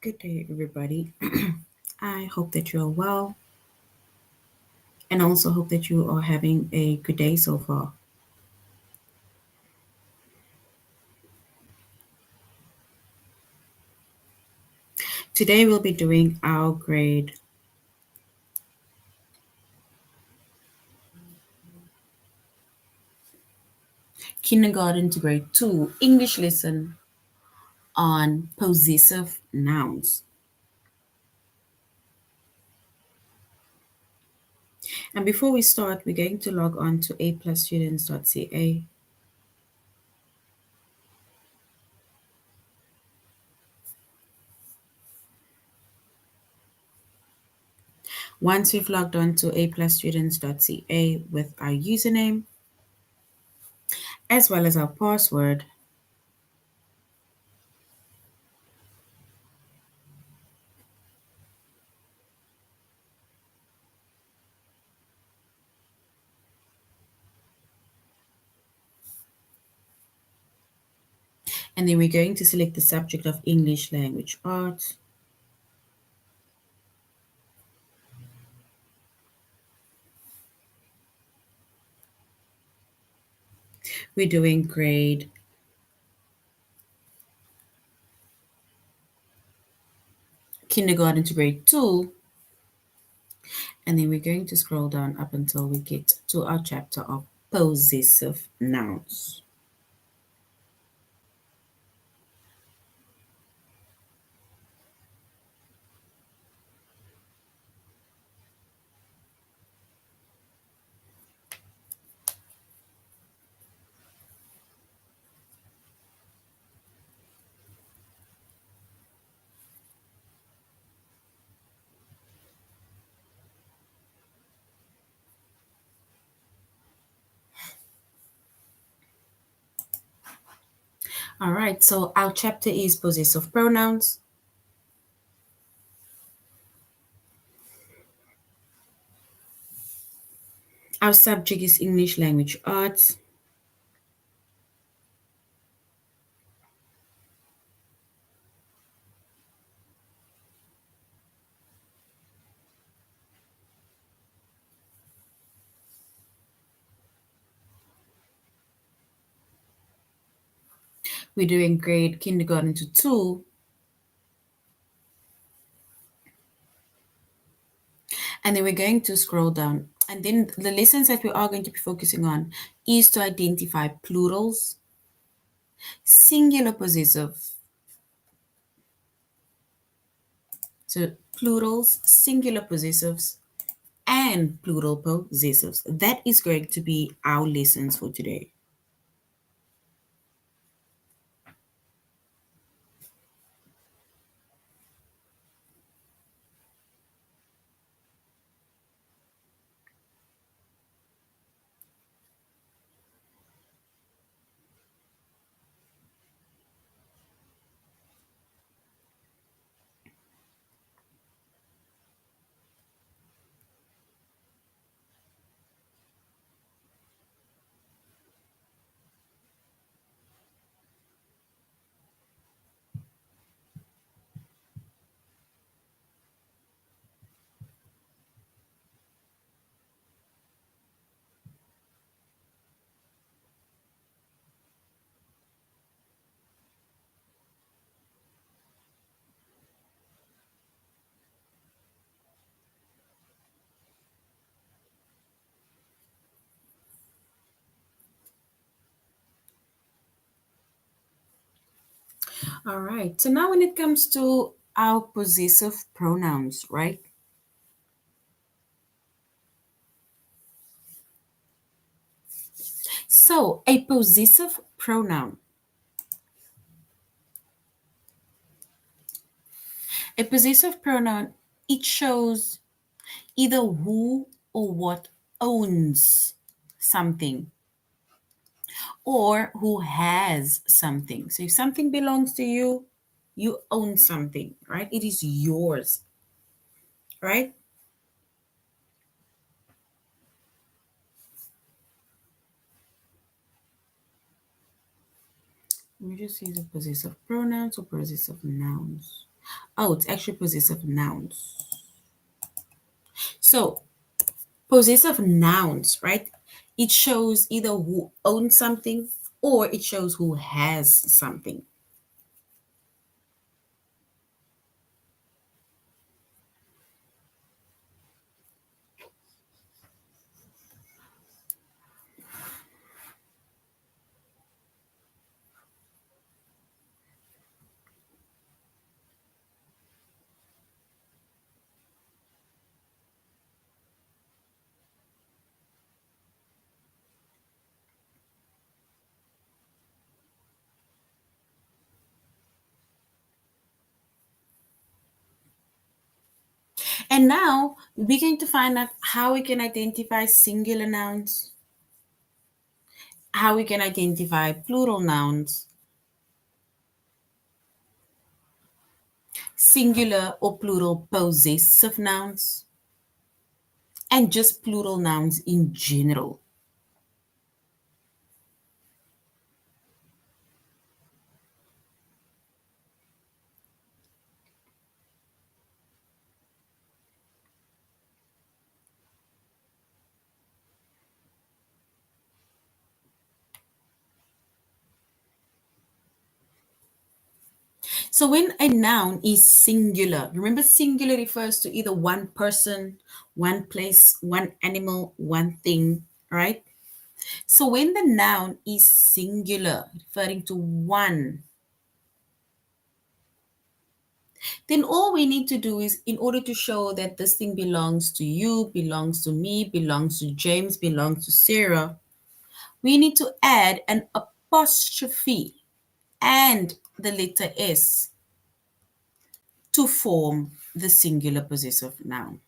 Good day, everybody. I hope that you are well and also hope that you are having a good day so far. Today, we'll be doing our grade kindergarten to grade 2 English lesson on possessive nouns. And before we start, we're going to log on to aplusstudents.ca. Once we've logged on to aplusstudents.ca with our username as well as our password, and then we're going to select the subject of English language arts. We're doing grade kindergarten to grade 2, and then we're going to scroll down up until we get to our chapter of possessive nouns. All right, so our chapter is possessive pronouns. Our subject is English language arts. We're doing grade kindergarten to 2. And then we're going to scroll down. And then the lessons that we are going to be focusing on is to identify plurals, singular possessive. So plurals, singular possessives, and plural possessives. That is going to be our lessons for today. All right. So now when it comes to our possessive pronouns, right? So a possessive pronoun. A possessive pronoun, it shows either who or what owns something or who has something. So if something belongs to you, you own something, right? It is yours, right? Let me just use the possessive pronouns or possessive nouns. Oh, it's actually possessive nouns. So, possessive nouns, right? It shows either who owns something or it shows who has something. And now we're going to find out how we can identify singular nouns, how we can identify plural nouns, singular or plural possessive nouns, and just plural nouns in general. So when a noun is singular, remember singular refers to either one person, one place, one animal, one thing, right? So when the noun is singular, referring to one, then all we need to do is, in order to show that this thing belongs to you, belongs to me, belongs to James, belongs to Sarah, we need to add an apostrophe and the letter S to form the singular possessive noun.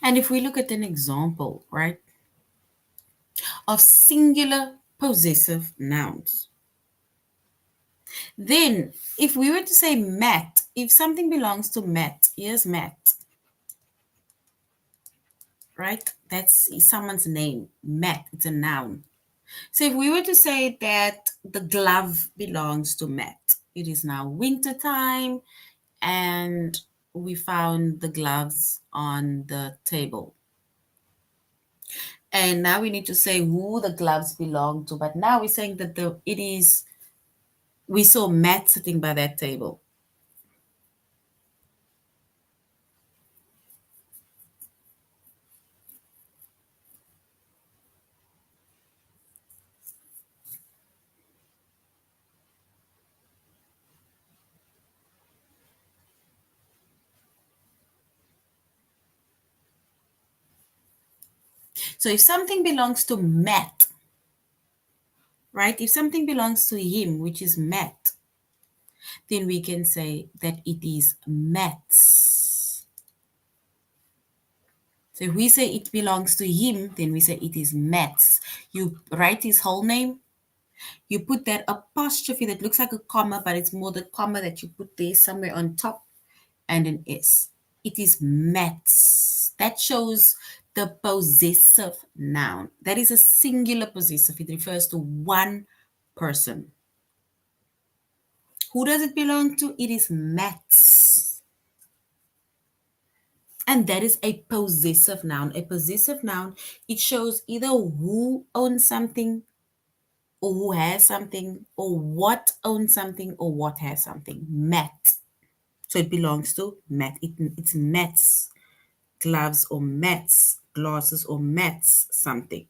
And if we look at an example, right, of singular possessive nouns, then if we were to say Matt, if something belongs to Matt, here's Matt, right? That's someone's name. Matt, it's a noun. So if we were to say that the glove belongs to Matt, it is now winter time and we found the gloves on the table. And now we need to say who the gloves belong to. But now we're saying that we saw Matt sitting by that table. So if something belongs to Matt, right? If something belongs to him, which is Matt, then we can say that it is Matt's. So if we say it belongs to him, then we say it is Matt's. You write his whole name, you put that apostrophe that looks like a comma, but it's more the comma that you put there somewhere on top, and an S. It is Matt's. That shows the possessive noun. That is a singular possessive. It refers to one person. Who does it belong to? It is Matt's. And that is a possessive noun. A possessive noun, it shows either who owns something or who has something or what owns something or what has something. Matt. So it belongs to Matt. It's Matt's gloves or mats, glasses or mats, something.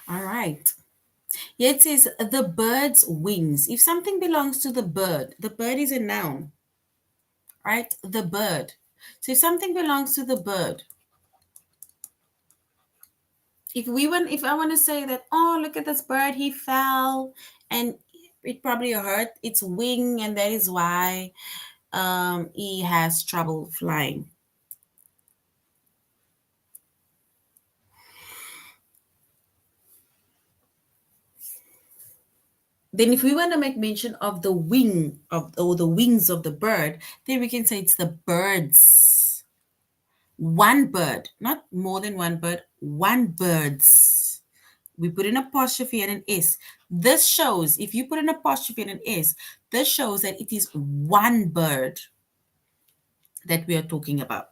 All right. Here it says the bird's wings. If something belongs to the bird is a noun, right? The bird. So if something belongs to the bird, if I want to say that, oh, look at this bird, he fell and it probably hurt its wing, and that is why he has trouble flying. Then if we want to make mention of the wing of or the wings of the bird, then we can say it's the birds. One bird, not more than one bird, one birds. We put an apostrophe and an S. This shows, if you put an apostrophe and an S, this shows that it is one bird that we are talking about.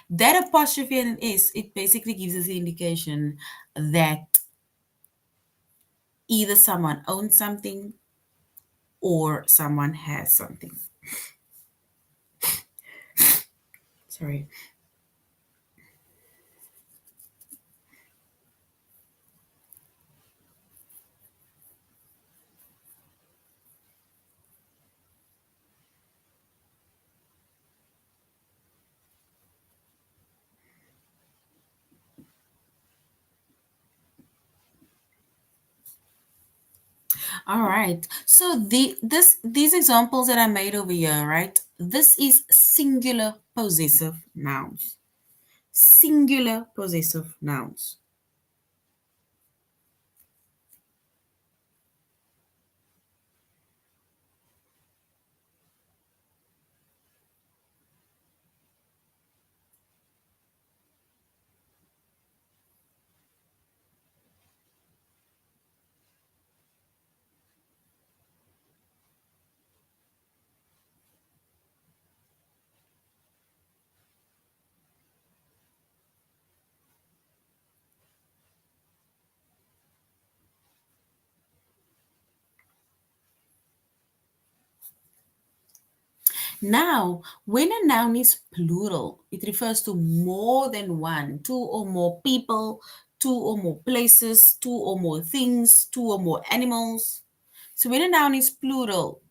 That apostrophe and an S, it basically gives us the indication that either someone owns something or someone has something. Sorry. All right. So these examples that I made over here, right? This is singular possessive nouns. Singular possessive nouns. Now, when a noun is plural, it refers to more than one, two or more people, two or more places, two or more things, two or more animals. So when a noun is plural,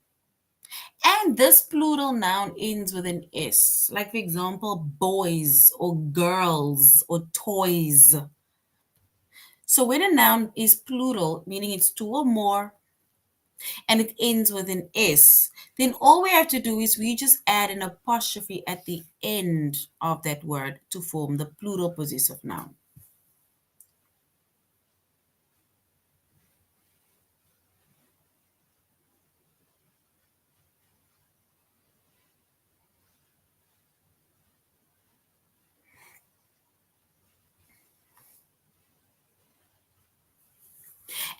and this plural noun ends with an S, like for example, boys or girls or toys. So when a noun is plural, meaning it's two or more, and it ends with an S, then all we have to do is we just add an apostrophe at the end of that word to form the plural possessive noun.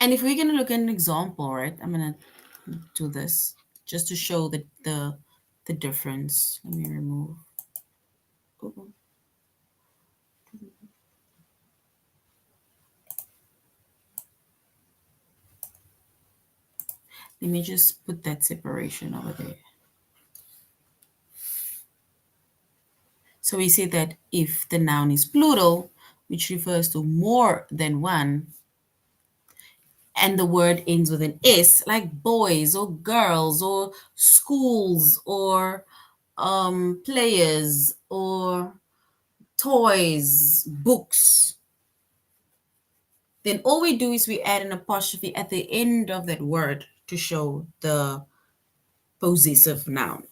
And if we're going to look at an example, right, I'm going to do this just to show the difference. Let me remove. Ooh. Let me just put that separation over there. So we say that if the noun is plural, which refers to more than one, and the word ends with an S, like boys or girls or schools or players or toys, books, then all we do is we add an apostrophe at the end of that word to show the possessive noun.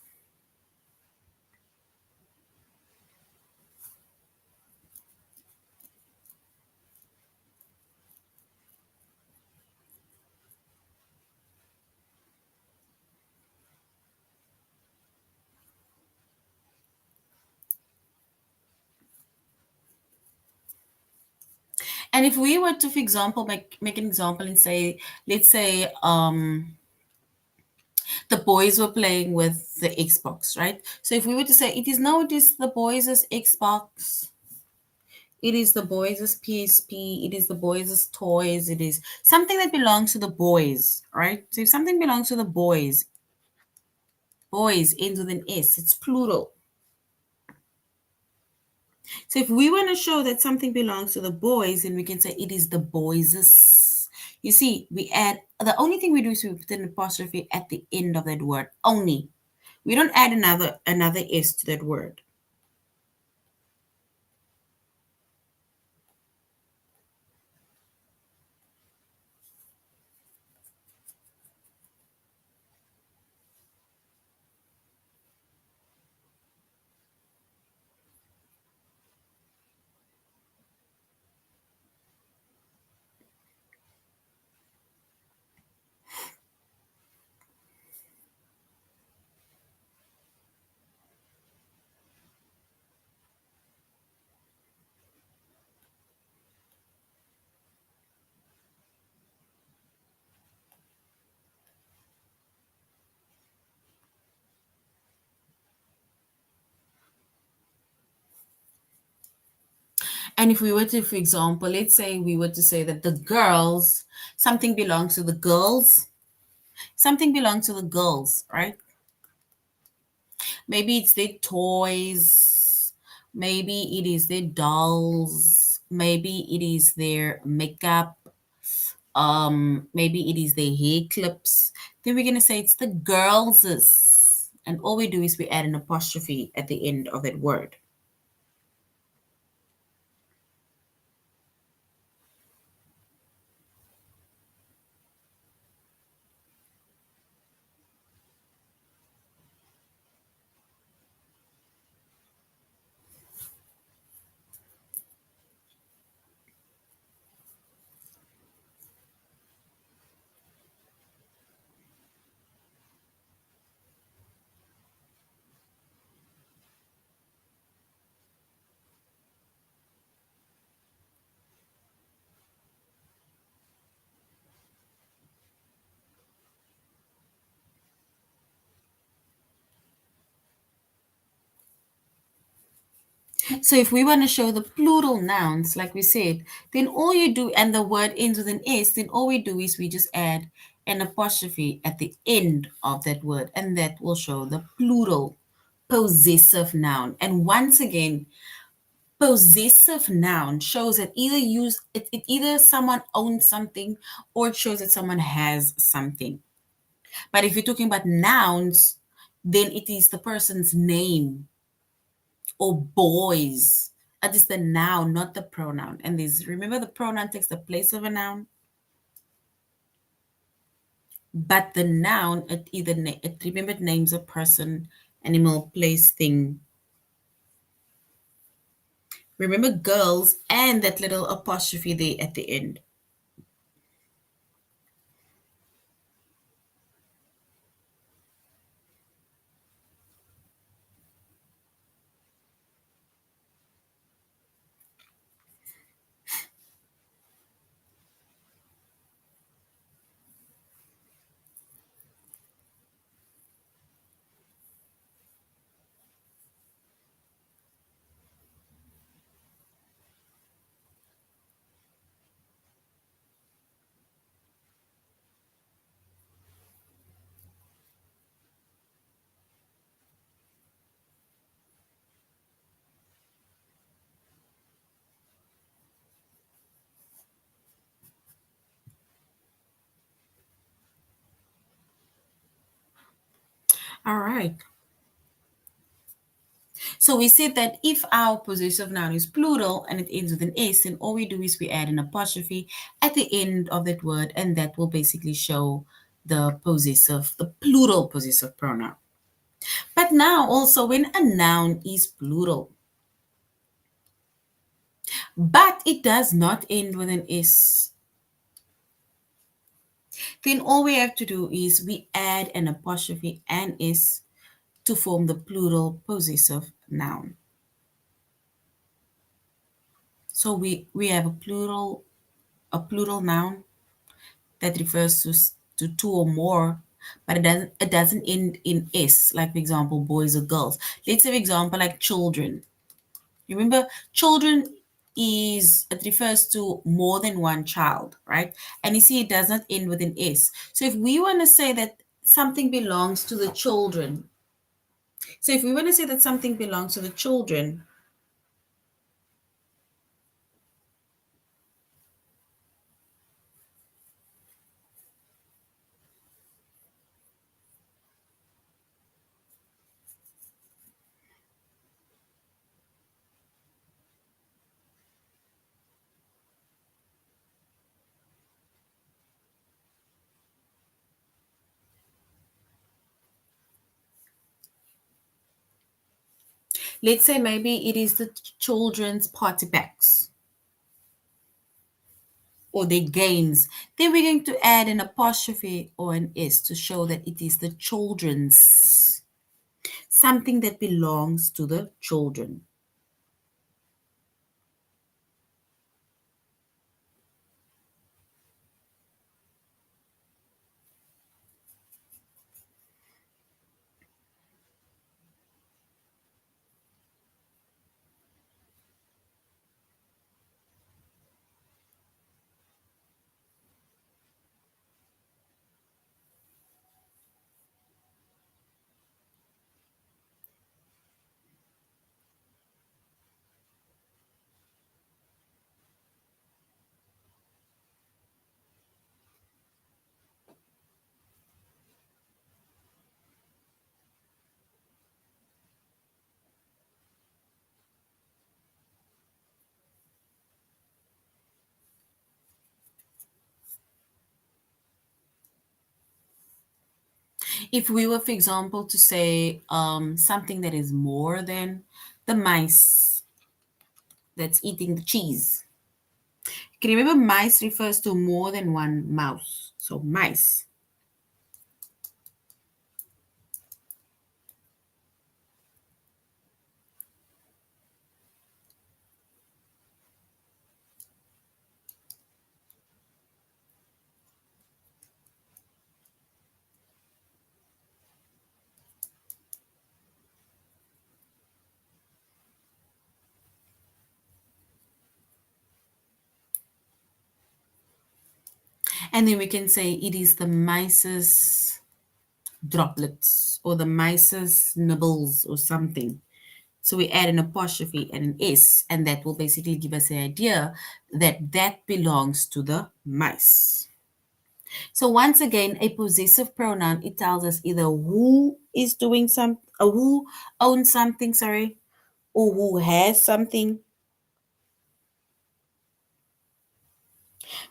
And if we were to, for example, make an example and say, let's say, the boys were playing with the Xbox, right? So if we were to say, it is nowadays the boys' Xbox, it is the boys' PSP, it is the boys' toys, it is something that belongs to the boys, right? So if something belongs to the boys ends with an S, it's plural. So if we want to show that something belongs to the boys, then we can say it is the boys'. You see, we add, the only thing we do is we put an apostrophe at the end of that word only. We don't add another S to that word. And if we were to, for example, let's say we were to say that the girls, something belongs to the girls, something belongs to the girls, right? Maybe it's their toys, maybe it is their dolls, maybe it is their makeup, maybe it is their hair clips. Then we're gonna say it's the girls's. And all we do is we add an apostrophe at the end of that word. So if we want to show the plural nouns, like we said, then all you do, and the word ends with an S, then all we do is we just add an apostrophe at the end of that word, and that will show the plural possessive noun. And once again, possessive noun shows that it either someone owns something or it shows that someone has something. But if you're talking about nouns, then it is the person's name or boys. It is the noun, not the pronoun. And this, remember, the pronoun takes the place of a noun, but the noun, it either it remember, it names a person, animal, place, thing. Remember girls and that little apostrophe there at the end. All right. So we said that if our possessive noun is plural and it ends with an S, then all we do is we add an apostrophe at the end of that word, and that will basically show the plural possessive pronoun. But now also when a noun is plural, but it does not end with an S, then all we have to do is we add an apostrophe and S to form the plural possessive noun. So we have a plural noun that refers to two or more, but it doesn't end in S, like for example, boys or girls. Let's say for example like children. Remember, children is it refers to more than one child, right? And you see it does not end with an S. So if we want to say that something belongs to the children, so if we want to say that something belongs to the children, let's say maybe it is the children's party packs or their games, then we're going to add an apostrophe or an S to show that it is the children's, something that belongs to the children. If we were, for example, to say something that is more than the mice that's eating the cheese. Can you remember mice refers to more than one mouse? So mice. And then we can say it is the mice's droplets or the mice's nibbles or something. So we add an apostrophe and an S, and that will basically give us the idea that that belongs to the mice. So once again, a possessive pronoun, it tells us either who is doing who owns something, sorry, or who has something.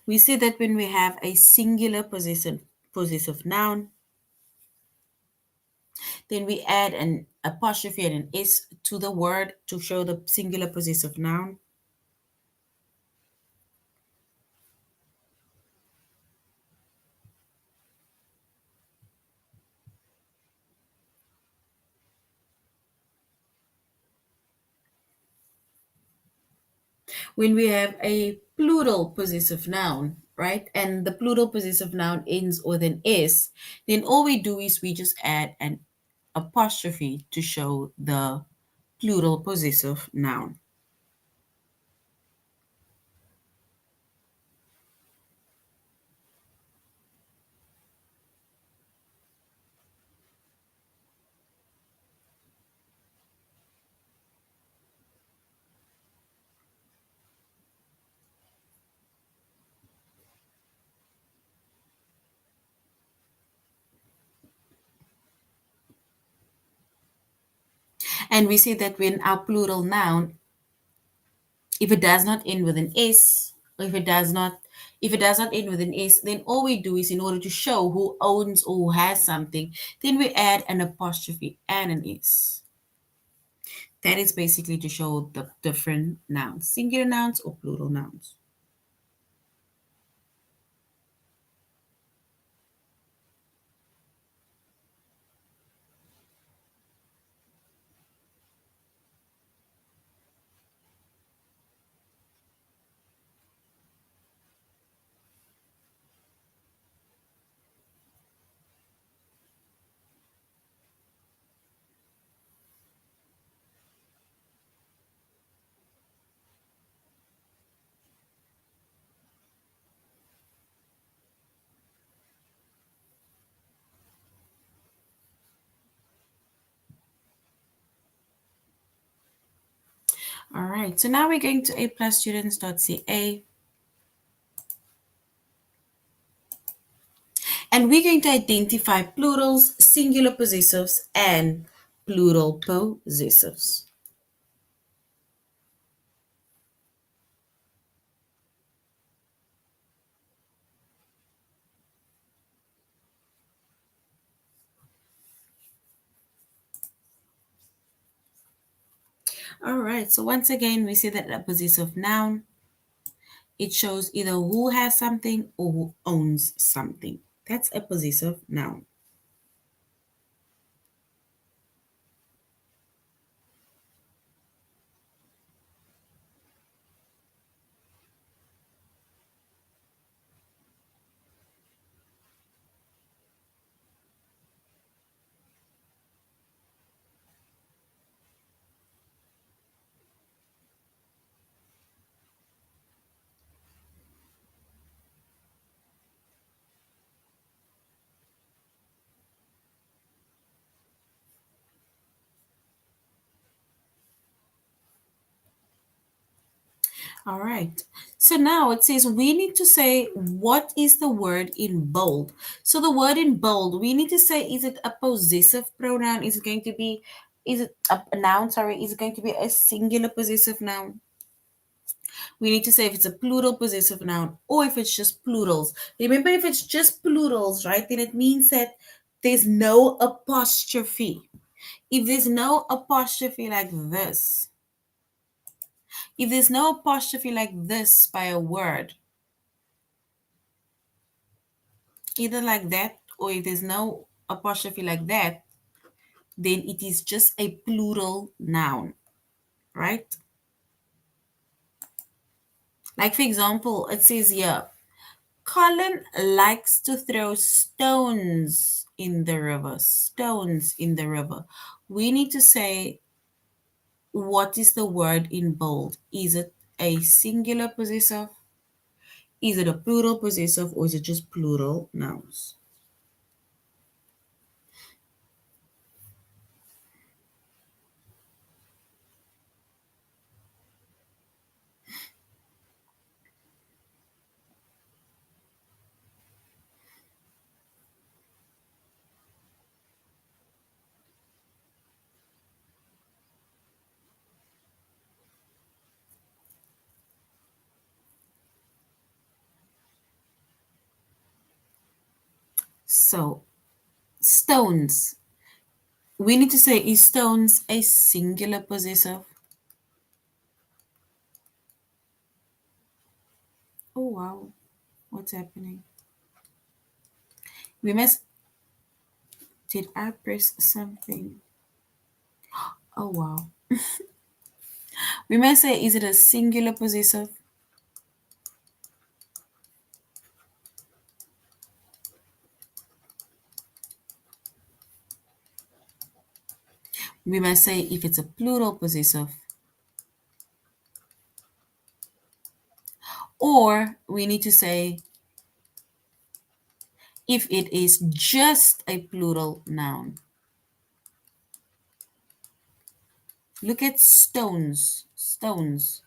We see that when we have a singular possessive noun, then we add an apostrophe and an S to the word to show the singular possessive noun. When we have a plural possessive noun, right, and the plural possessive noun ends with an S, then all we do is we just add an apostrophe to show the plural possessive noun. And we see that when our plural noun, if it does not end with an S, or if it does not If it does not end with an S, then all we do is, in order to show who owns or who has something, then we add an apostrophe and an S. That is basically to show the different nouns, singular nouns or plural nouns. All right, so now we're going to aplusstudents.ca, and we're going to identify plurals, singular possessives, and plural possessives. All right, so once again, we see that a possessive noun, it shows either who has something or who owns something. That's a possessive noun. All right. So now it says we need to say what is the word in bold. So the word in bold, we need to say, is it a possessive pronoun? Is it going to be, is it a noun? Sorry, is it going to be a singular possessive noun? We need to say if it's a plural possessive noun or if it's just plurals. Remember, if it's just plurals, right, then it means that there's no apostrophe. If there's no apostrophe like this, if there's no apostrophe like this by a word, either like that or if there's no apostrophe like that, then it is just a plural noun, right? Like, for example, it says here, Colin likes to throw stones in the river. Stones in the river. We need to say what is the word in bold. Is it a singular possessive? Is it a plural possessive, or is it just plural nouns? So, stones. We need to say, is stones a singular possessive? Oh wow, what's happening? We must. Did I press something? Oh wow. We must say, is it a singular possessive? We must say if it's a plural possessive. Or we need to say if it is just a plural noun. Look at stones. Stones.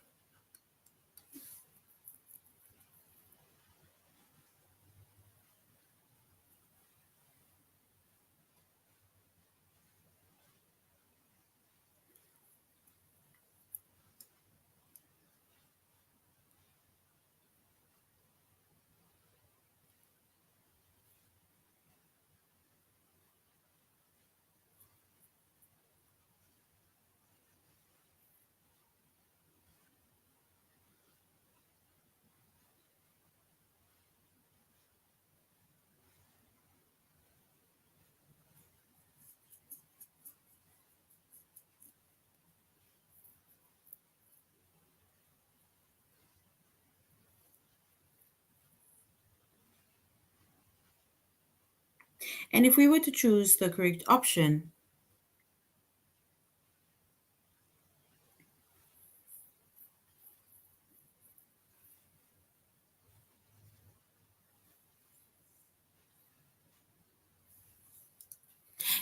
And if we were to choose the correct option,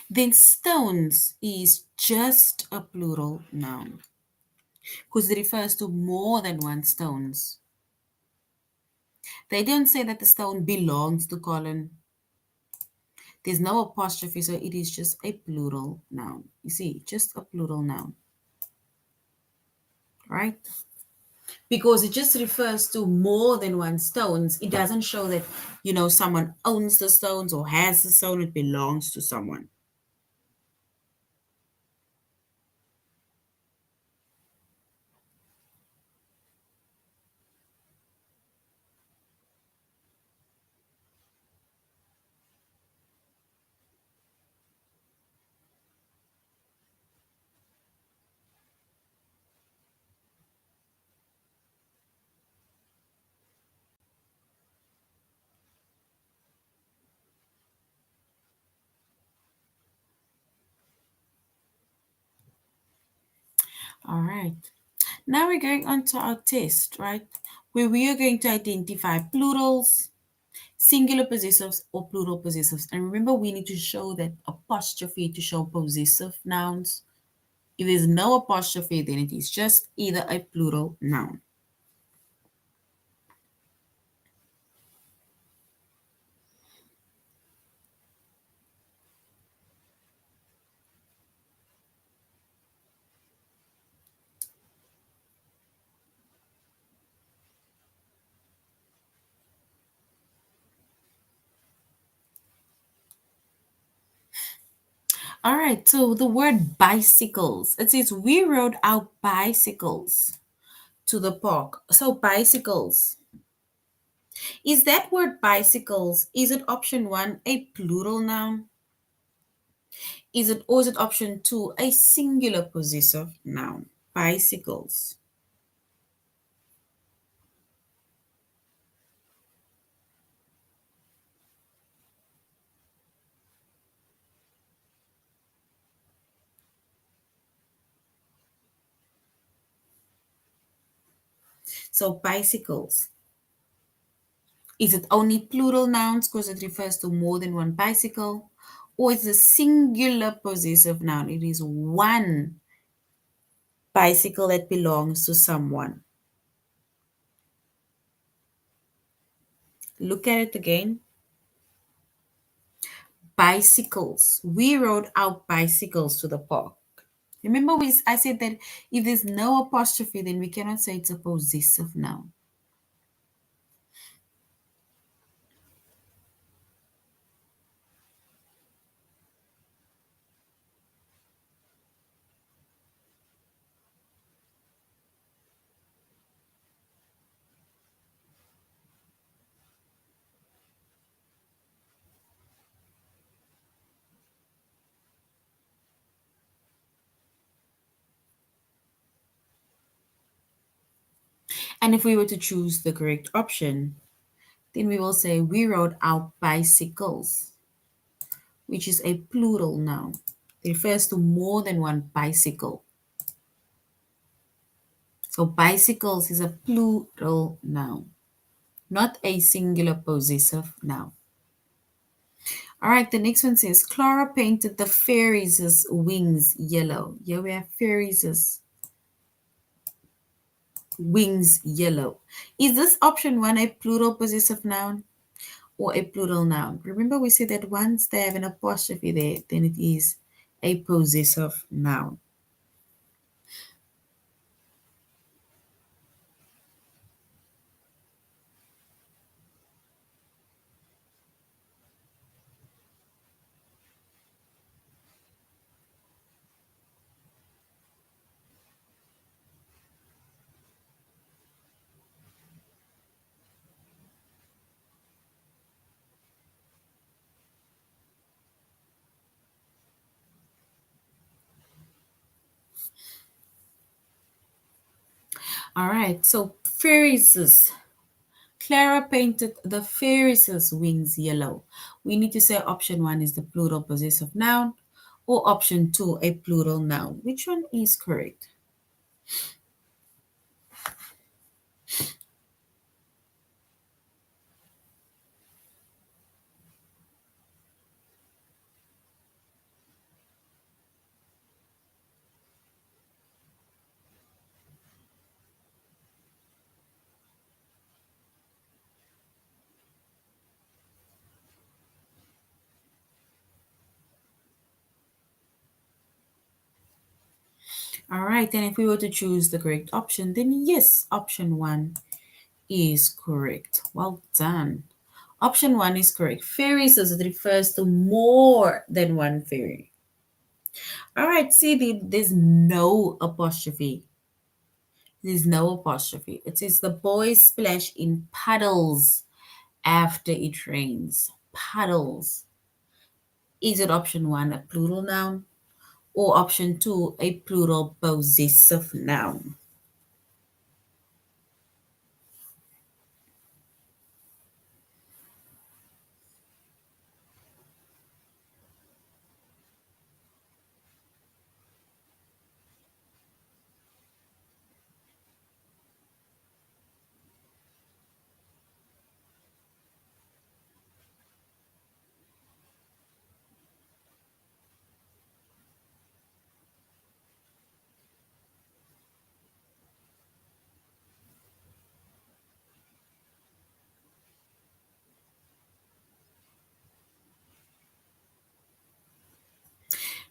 then stones is just a plural noun because it refers to more than one stones. They don't say that the stone belongs to Colin. There's no apostrophe, so it is just a plural noun. You see, just a plural noun, right? Because it just refers to more than one stones. It doesn't show that, someone owns the stones or has the stone, it belongs to someone. All right. Now we're going on to our test, right? Where we are going to identify plurals, singular possessives, or plural possessives. And remember, we need to show that apostrophe to show possessive nouns. If there's no apostrophe, then it is just either a plural noun. All right, so the word bicycles. It says we rode our bicycles to the park. So bicycles. Is that word bicycles, is it option one a plural noun? Or is it option two a singular possessive noun? Bicycles. So bicycles. Is it only plural nouns because it refers to more than one bicycle? Or is it a singular possessive noun? It is one bicycle that belongs to someone. Look at it again. Bicycles. We rode our bicycles to the park. Remember, I said that if there's no apostrophe, then we cannot say it's a possessive noun. And if we were to choose the correct option, then we will say we rode our bicycles, which is a plural noun. It refers to more than one bicycle. So bicycles is a plural noun, not a singular possessive noun. All right, the next one says Clara painted the fairies' wings yellow. Here we have fairies' wings yellow. Is this option one a plural possessive noun or a plural noun? Remember, we said that once they have an apostrophe there, then it is a possessive noun. All right, so fairies. Clara painted the fairies' wings yellow. We need to say option one is the plural possessive noun or option two a plural noun. Which one is correct? All right, then if we were to choose the correct option, then yes, option one is correct. Well done. Option one is correct. Fairies as it refers to more than one fairy. All right, see, there's no apostrophe. There's no apostrophe. It says the boys splash in puddles after it rains. Puddles. Is it option one a plural noun or option two a plural possessive noun?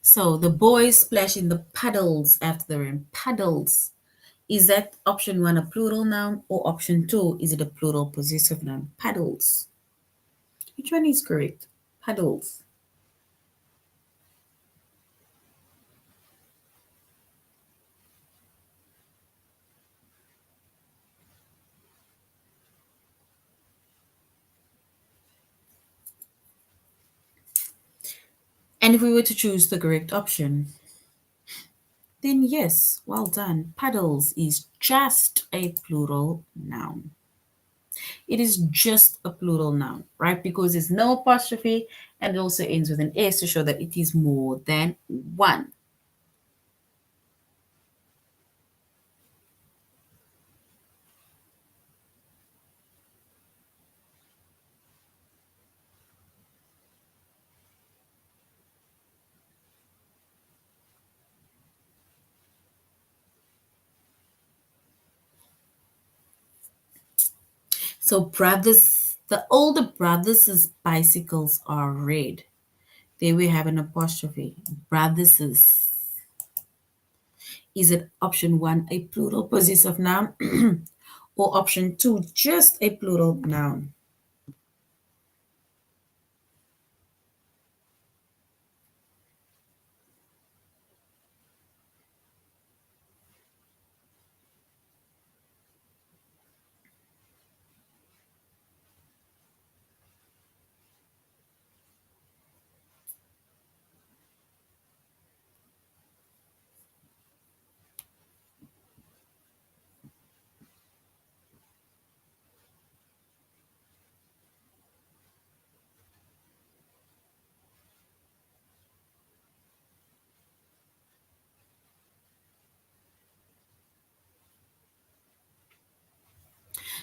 So the boys splash in the puddles after the rain. Puddles. Is that option one a plural noun or option two is it a plural possessive noun? Puddles. Which one is correct? Puddles. And if we were to choose the correct option, then yes, well done. Puddles is just a plural noun. It is just a plural noun, right? Because there's no apostrophe and it also ends with an S to show that it is more than one. So brothers, the older brothers' bicycles are red. There we have an apostrophe. Brothers. Is it option one a plural possessive noun or option two just a plural noun?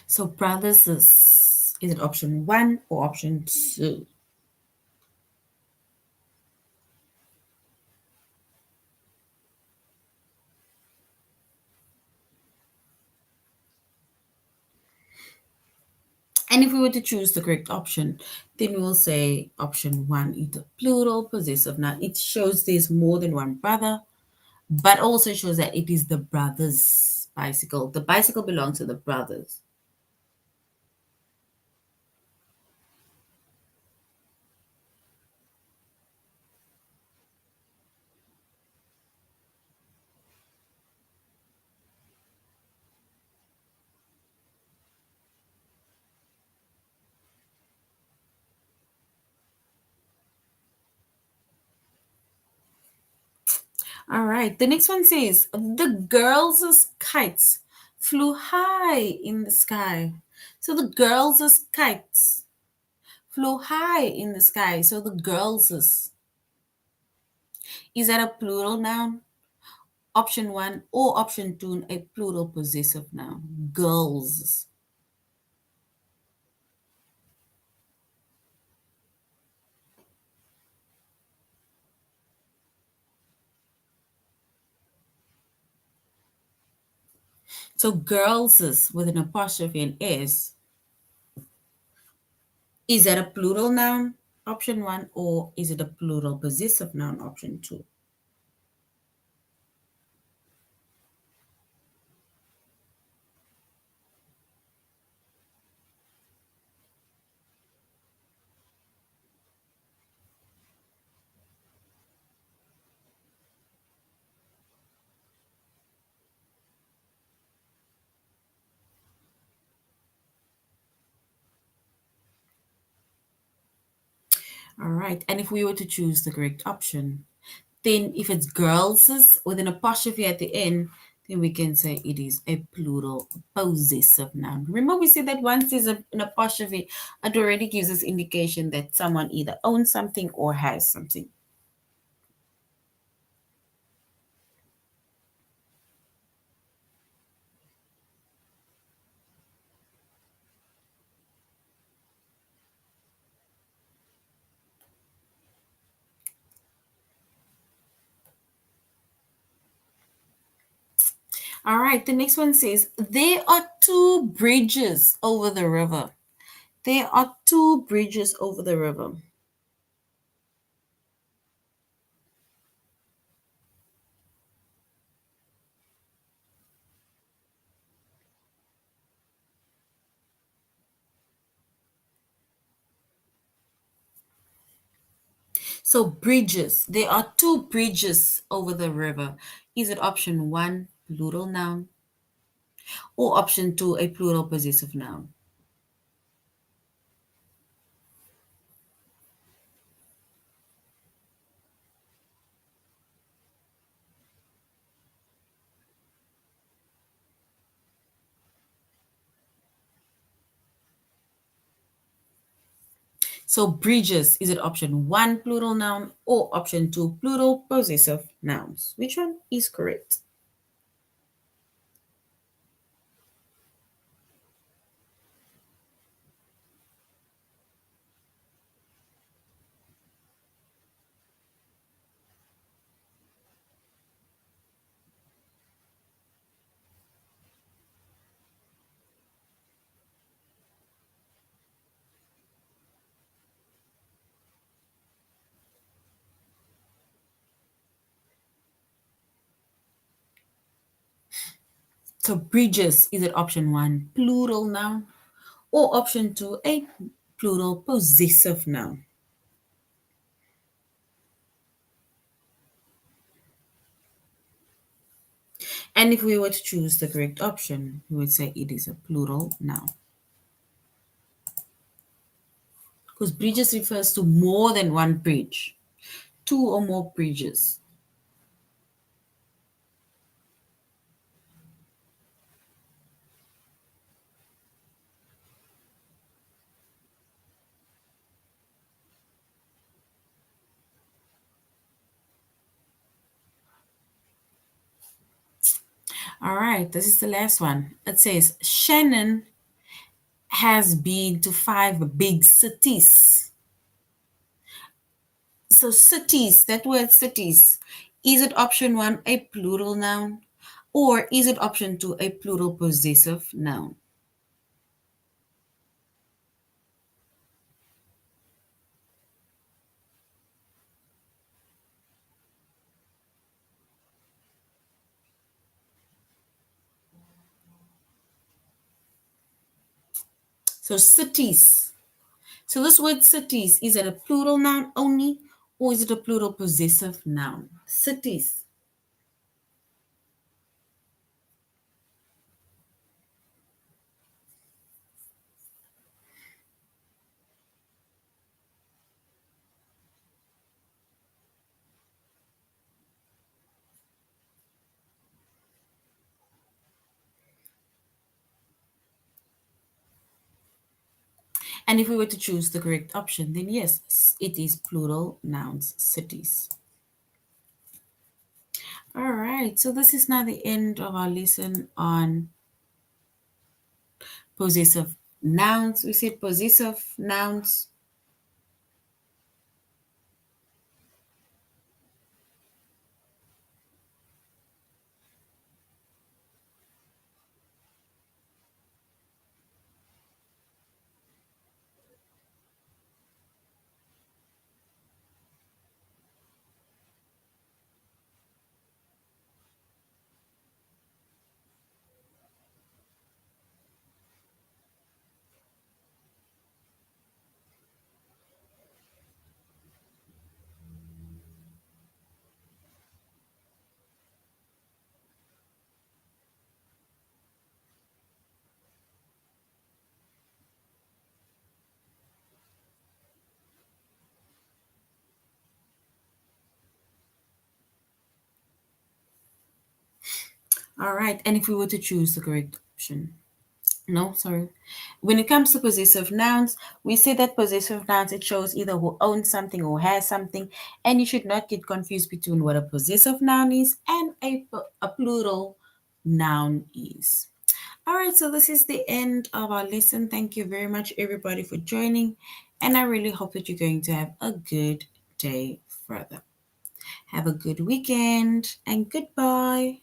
So brothers is it option one or option two? And if we were to choose the correct option, then we'll say option one is the plural possessive noun. It shows there's more than one brother, but also shows that it is the brothers' bicycle. The bicycle belongs to the brothers. All right. The next one says the girls' kites flew high in the sky. So the girls' kites flew high in the sky. So the girls' is that a plural noun? Option one or option two, a plural possessive noun. Girls. So girls with an apostrophe and is that a plural noun? Option one, or is it a plural possessive noun? Option two. All right. And if we were to choose the correct option, then if it's girls with an apostrophe at the end, then we can say it is a plural possessive noun. Remember, we said that once there's an apostrophe, it already gives us indication that someone either owns something or has something. All right, the next one says, there are two bridges over the river. There are two bridges over the river. So bridges, there are two bridges over the river. Is it option one, plural noun, or option two, a plural possessive noun? So bridges, is it option one, plural noun, or option two, plural possessive nouns? Which one is correct? So bridges, is it option one, plural noun, or option two, a plural possessive noun? And if we were to choose the correct option, we would say it is a plural noun. Because bridges refers to more than one bridge, two or more bridges. All right, this is the last one. It says Shannon has been to five big cities. So cities, that word cities, is it option one, a plural noun, or is it option two, a plural possessive noun? So cities. So this word cities, is it a plural noun only, or is it a plural possessive noun? Cities. And if we were to choose the correct option, then yes, it is plural nouns, cities. All right, so this is now the end of our lesson on possessive nouns. We said possessive nouns. All right, and if we were to choose the correct option, no, sorry. When it comes to possessive nouns, we say that possessive nouns, it shows either who owns something or has something, and you should not get confused between what a possessive noun is and a plural noun is. All right, so this is the end of our lesson. Thank you very much, everybody, for joining, and I really hope that you're going to have a good day further. Have a good weekend, and goodbye.